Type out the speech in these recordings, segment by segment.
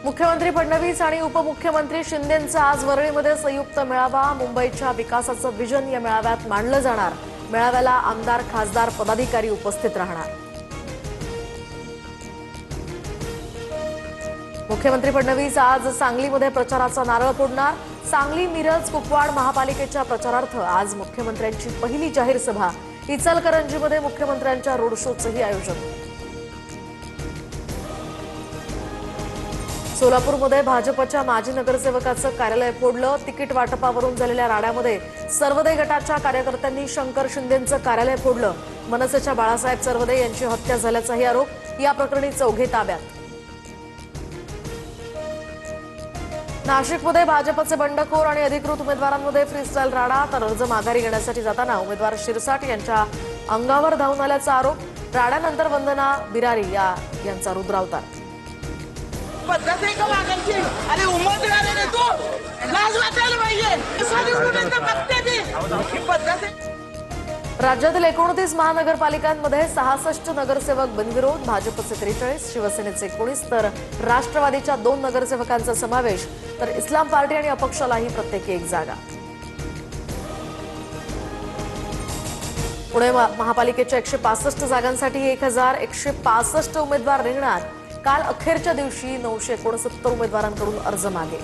मुख्यमंत्री फडणवीस आणि उपमुख्यमंत्री शिंदेंचा आज वरळीमध्ये संयुक्त मेळावा। मुंबईच्या विकासाचं विजन या मेळाव्यात मांडलं जाणार। मेळाव्याला आमदार, खासदार, पदाधिकारी उपस्थित राहणार। मुख्यमंत्री फडणवीस आज सांगलीमध्ये प्रचाराचा नारळ फोडणार। सांगली, मिरज, कुपवाड महापालिकेच्या प्रचारार्थ आज मुख्यमंत्र्यांची पहिली जाहीर सभा। इचलकरंजीमध्ये मुख्यमंत्र्यांच्या रोड शोचंही आयोजन। सोलापूरमध्ये भाजपच्या माजी नगरसेवकाचं कार्यालय फोडलं। तिकीट वाटपावरून झालेल्या राड्यामध्ये सर्वदे गटाच्या कार्यकर्त्यांनी शंकर शिंदेंचं कार्यालय फोडलं। मनसेच्या बाळासाहेब सर्वदे यांची हत्या झाल्याचाही आरोप। या प्रकरणी चौघे ताब्यात। नाशिकमध्ये भाजपचे बंडखोर आणि अधिकृत उमेदवारांमध्ये फ्रीस्टाईल राडा। तर अर्ज माघारी घेण्यासाठी जाताना उमेदवार शिरसाट यांच्या अंगावर धावून आल्याचा आरोप। राड्यानंतर वंदना बिरारी यांचा रुद्रावतार। अरे उमेदवार आहे तू, लाज वाटायला पाहिजे। राज्यातील 29 महानगरपालिकांमध्ये 66 नगरसेवक बिनविरोध। भाजपचे 43, शिवसेनेचे 19 तर राष्ट्रवादीच्या 2 नगरसेवकांचा समावेश। तर इस्लाम पार्टी आणि अपक्षालाही प्रत्येकी 1 जागा। पुणे महापालिकेच्या 165 जागांसाठी 1165 उमेदवार रिंगणार। काल अखेरच्या दिवशी 969 उमेदवारांकडून अर्ज मागे।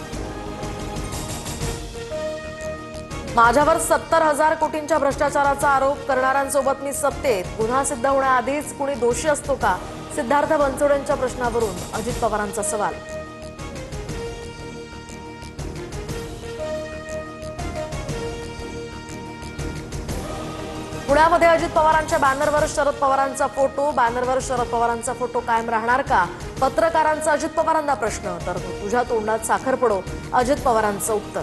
माझ्यावर 70,000 कोटींच्या भ्रष्टाचाराचा आरोप करणाऱ्यांसोबत मी सत्तेत। गुन्हा सिद्ध होण्याआधीच कुणी दोषी असतो का? सिद्धार्थ बनसोडेंच्या प्रश्नावरून अजित पवारांचा सवाल। पुण्यामध्ये अजित पवारांच्या बॅनरवर शरद पवारांचा फोटो। बॅनरवर शरद पवारांचा फोटो कायम राहणार का? पत्रकारांचा अजित पवारांना प्रश्न। तर तुझ्या तोंडात साखर पडो, अजित पवारांचं उत्तर।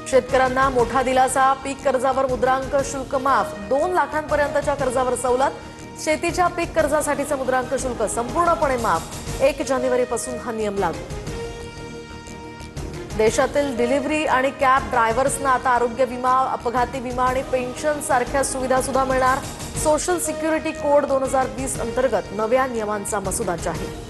शेतकऱ्यांना मोठा दिलासा। पीक कर्जावर मुद्रांक शुल्क माफ। 2 लाखांपर्यंतच्या कर्जावर सवलत। शेतीच्या पीक कर्जासाठीचं मुद्रांक शुल्क संपूर्णपणे माफ। 1 जानेवारीपासून हा नियम लागू। देशातील डिलिव्हरी आणि कॅब ड्रायव्हर्सना आता आरोग्य विमा, अपघाती विमा आणि पेन्शन सारख्या सुविधा सुद्धा मिळणार। सोशल सिक्युरिटी कोड 2020 अंतर्गत नव्या नियमांचा मसुदा जाहीर।